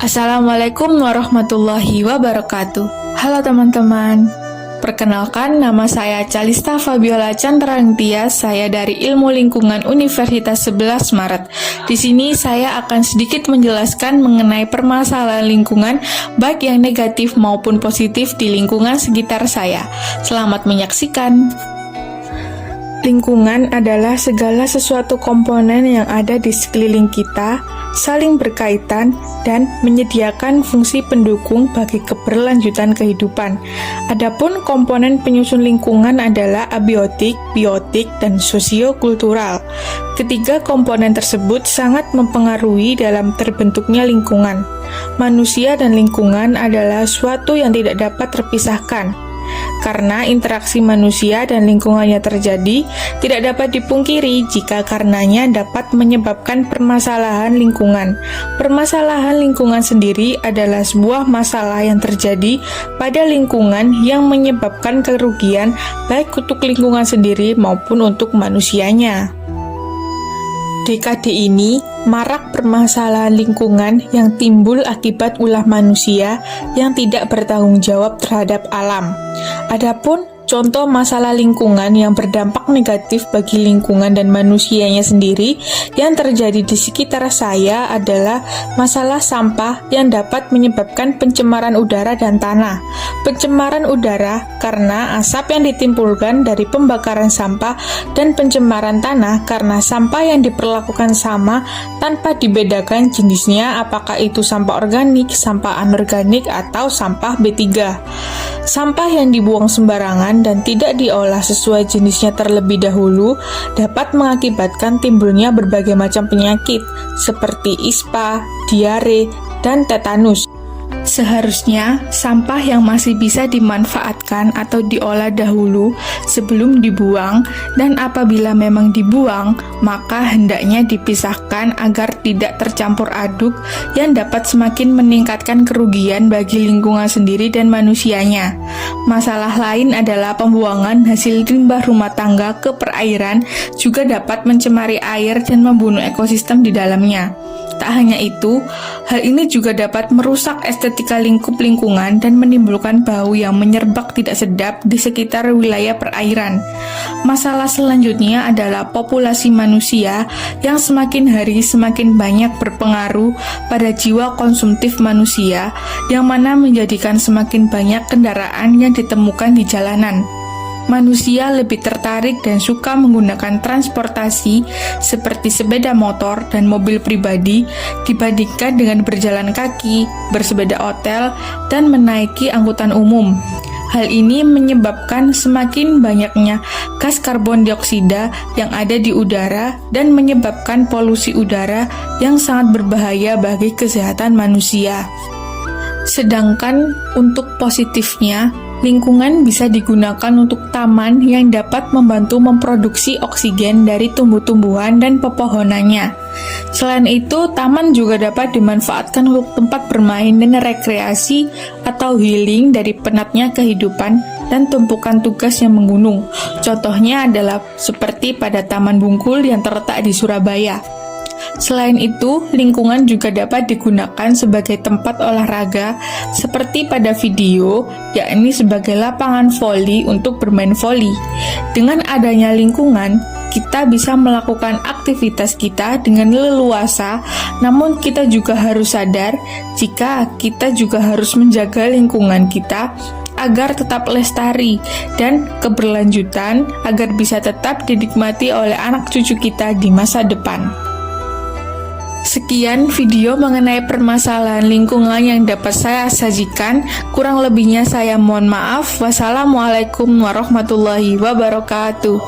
Assalamualaikum warahmatullahi wabarakatuh. Halo teman-teman, perkenalkan nama saya Calista Fabiola Candrangtia. Saya dari Ilmu Lingkungan Universitas 11 Maret. Di sini saya akan sedikit menjelaskan mengenai permasalahan lingkungan, baik yang negatif maupun positif di lingkungan sekitar saya. Selamat menyaksikan. Lingkungan adalah segala sesuatu komponen yang ada di sekeliling kita, saling berkaitan, dan menyediakan fungsi pendukung bagi keberlanjutan kehidupan. Adapun komponen penyusun lingkungan adalah abiotik, biotik, dan sosiokultural. Ketiga komponen tersebut sangat mempengaruhi dalam terbentuknya lingkungan. Manusia dan lingkungan adalah suatu yang tidak dapat terpisahkan. Karena interaksi manusia dan lingkungannya terjadi, tidak dapat dipungkiri jika karenanya dapat menyebabkan permasalahan lingkungan. Permasalahan lingkungan sendiri adalah sebuah masalah yang terjadi pada lingkungan yang menyebabkan kerugian baik untuk lingkungan sendiri maupun untuk manusianya. Dekade ini, marak permasalahan lingkungan yang timbul akibat ulah manusia yang tidak bertanggung jawab terhadap alam. Adapun contoh masalah lingkungan yang berdampak negatif bagi lingkungan dan manusianya sendiri yang terjadi di sekitar saya adalah masalah sampah yang dapat menyebabkan pencemaran udara dan tanah. Pencemaran udara karena asap yang ditimbulkan dari pembakaran sampah, dan pencemaran tanah karena sampah yang diperlakukan sama tanpa dibedakan jenisnya, apakah itu sampah organik, sampah anorganik, atau sampah B3. Sampah yang dibuang sembarangan dan tidak diolah sesuai jenisnya terlebih dahulu dapat mengakibatkan timbulnya berbagai macam penyakit seperti ispa, diare, dan tetanus. Seharusnya sampah yang masih bisa dimanfaatkan atau diolah dahulu sebelum dibuang, dan apabila memang dibuang, maka hendaknya dipisahkan agar tidak tercampur aduk yang dapat semakin meningkatkan kerugian bagi lingkungan sendiri dan manusianya. Masalah lain adalah pembuangan hasil limbah rumah tangga ke perairan juga dapat mencemari air dan membunuh ekosistem di dalamnya. Tak hanya itu, hal ini juga dapat merusak estetika lingkup lingkungan dan menimbulkan bau yang menyerbak tidak sedap di sekitar wilayah perairan. Masalah selanjutnya adalah populasi manusia yang semakin hari semakin banyak berpengaruh pada jiwa konsumtif manusia, yang mana menjadikan semakin banyak kendaraan yang ditemukan di jalanan. Manusia lebih tertarik dan suka menggunakan transportasi seperti sepeda motor dan mobil pribadi dibandingkan dengan berjalan kaki, bersepeda ontel, dan menaiki angkutan umum. Hal ini menyebabkan semakin banyaknya gas karbon dioksida yang ada di udara dan menyebabkan polusi udara yang sangat berbahaya bagi kesehatan manusia. Sedangkan untuk positifnya, lingkungan bisa digunakan untuk taman yang dapat membantu memproduksi oksigen dari tumbuh-tumbuhan dan pepohonannya. Selain itu, taman juga dapat dimanfaatkan untuk tempat bermain dan rekreasi atau healing dari penatnya kehidupan dan tumpukan tugas yang menggunung. Contohnya adalah seperti pada Taman Bungkul yang terletak di Surabaya. Selain itu, lingkungan juga dapat digunakan sebagai tempat olahraga seperti pada video, yakni sebagai lapangan voli untuk bermain voli. Dengan adanya lingkungan, kita bisa melakukan aktivitas kita dengan leluasa, namun kita juga harus sadar jika kita juga harus menjaga lingkungan kita agar tetap lestari dan keberlanjutan, agar bisa tetap dinikmati oleh anak cucu kita di masa depan. Sekian video mengenai permasalahan lingkungan yang dapat saya sajikan. Kurang lebihnya saya mohon maaf. Wassalamualaikum warahmatullahi wabarakatuh.